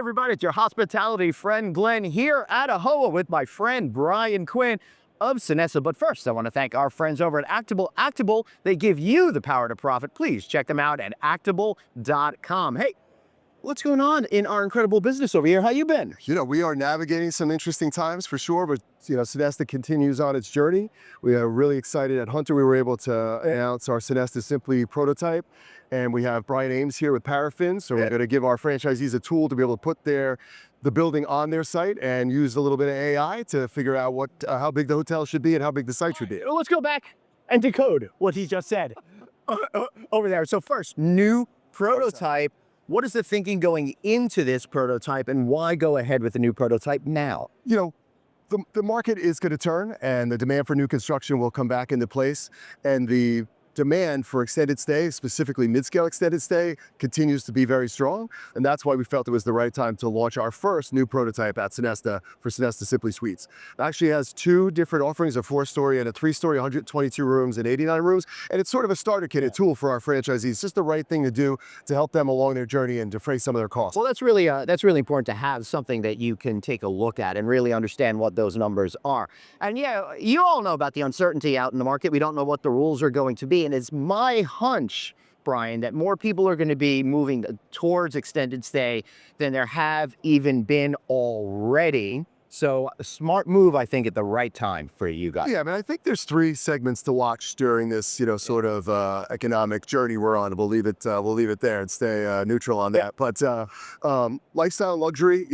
everybody, it's your hospitality friend Glenn here at AAHOA with my friend Brian Quinn of Sonesta. But first, I want to thank our friends over at Actable. Actable, they give you the power to profit. Please check them out at actable.com. Hey, what's going on in our incredible business over here? How you been? We are navigating some interesting times for sure, but Sonesta continues on its journey. We are really excited at Hunter. We were able to announce our Sonesta Simply prototype, and we have Brian Ames here with Paraffin. So we're going to give our franchisees a tool to be able to put the building on their site and use a little bit of AI to figure out how big the hotel should be and how big the site should be. Let's go back and decode what he just said over there. So first, new prototype. What is the thinking going into this prototype, and why go ahead with the new prototype now? The market is going to turn, and the demand for new construction will come back into place, and the demand for extended stay, specifically mid-scale extended stay, continues to be very strong, and that's why we felt it was the right time to launch our first new prototype at Sonesta for Sonesta Simply Suites. It actually has two different offerings, a 4-story and a 3-story, 122 rooms and 89 rooms, and it's sort of a starter kit, tool for our franchisees, just the right thing to do to help them along their journey and defray some of their costs. Well, that's really important to have something that you can take a look at and really understand what those numbers are. And yeah, you all know about the uncertainty out in the market. We don't know what the rules are going to be. And it's my hunch, Brian, that more people are going to be moving towards extended stay than there have even been already. So a smart move, I think, at the right time for you guys. Yeah, I mean, I think there's 3 segments to watch during this, sort of economic journey we're on. We'll leave it there and stay neutral on that. But lifestyle and luxury,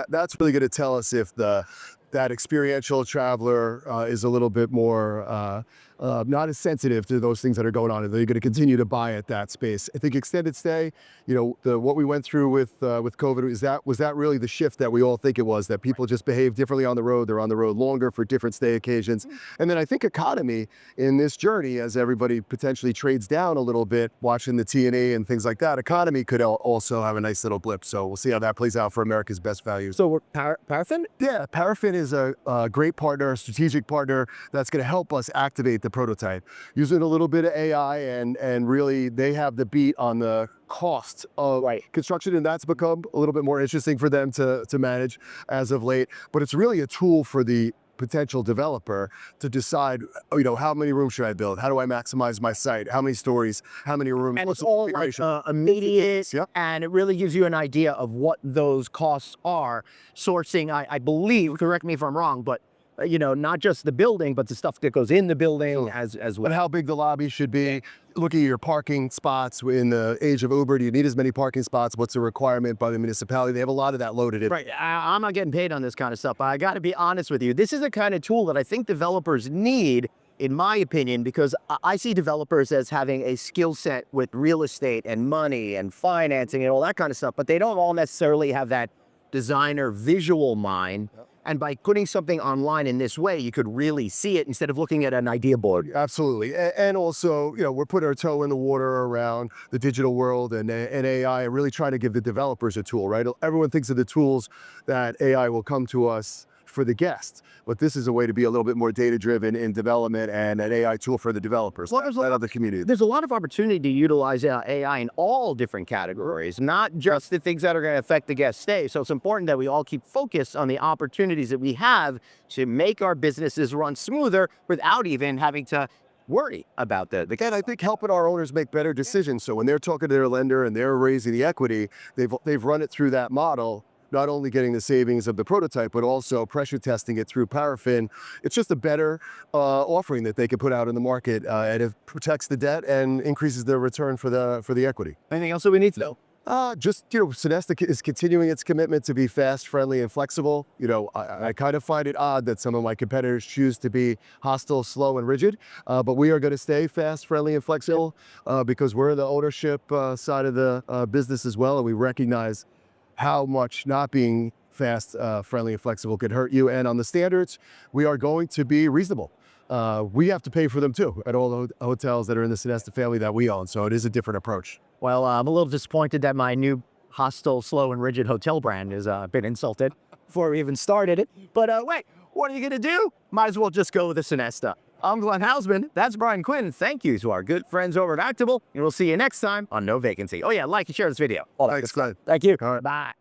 that's really going to tell us if that experiential traveler is a little bit more not as sensitive to those things that are going on, and they're going to continue to buy at that space. I think extended stay, what we went through with COVID, was that really the shift that we all think it was, that people just behave differently on the road. They're on the road longer for different stay occasions. And then I think economy in this journey, as everybody potentially trades down a little bit, watching the T&E and things like that, economy could also have a nice little blip. So we'll see how that plays out for America's best values. So we're Paraffin? Yeah, Paraffin is a great partner, a strategic partner that's going to help us activate the prototype, using a little bit of AI, and really they have the beat on the cost of construction, and that's become a little bit more interesting for them to manage as of late. But it's really a tool for the potential developer to decide, how many rooms should I build? How do I maximize my site? How many stories? How many rooms? And it's all immediate, and it really gives you an idea of what those costs are. Sourcing, I believe, correct me if I'm wrong, but not just the building, but the stuff that goes in the building as well. And how big the lobby should be. Looking at your parking spots. In the age of Uber, do you need as many parking spots? What's the requirement by the municipality? They have a lot of that loaded in. Right. I'm not getting paid on this kind of stuff, but I got to be honest with you. This is the kind of tool that I think developers need, in my opinion, because I see developers as having a skill set with real estate and money and financing and all that kind of stuff, but they don't all necessarily have that designer visual mind. Yep. And by putting something online in this way, you could really see it instead of looking at an idea board. Absolutely. And also, we're putting our toe in the water around the digital world and AI, and really trying to give the developers a tool, right? Everyone thinks of the tools that AI will come to us for the guests, but this is a way to be a little bit more data-driven in development, and an AI tool for the developers, that other community. There's a lot of opportunity to utilize AI in all different categories, not just the things that are going to affect the guest stay. So it's important that we all keep focused on the opportunities that we have to make our businesses run smoother without even having to worry about the And I think helping our owners make better decisions. So when they're talking to their lender and they're raising the equity, they've run it through that model, not only getting the savings of the prototype, but also pressure testing it through Paraffin. It's just a better offering that they can put out in the market, and it protects the debt and increases the return for the equity. Anything else that we need to know? Sonesta is continuing its commitment to be fast, friendly, and flexible. I kind of find it odd that some of my competitors choose to be hostile, slow, and rigid, but we are going to stay fast, friendly, and flexible because we're the ownership side of the business as well, and we recognize how much not being fast, friendly, and flexible could hurt you. And on the standards, we are going to be reasonable. We have to pay for them too at all the hotels that are in the Sonesta family that we own. So it is a different approach. Well, I'm a little disappointed that my new hostile, slow, and rigid hotel brand has been insulted before we even started it. But wait, what are you going to do? Might as well just go with the Sonesta. I'm Glenn Hausman. That's Brian Quinn. Thank you to our good friends over at Actable, and we'll see you next time on No Vacancy. Oh yeah, like and share this video. Thanks, Glenn. Thank you. All right. Bye.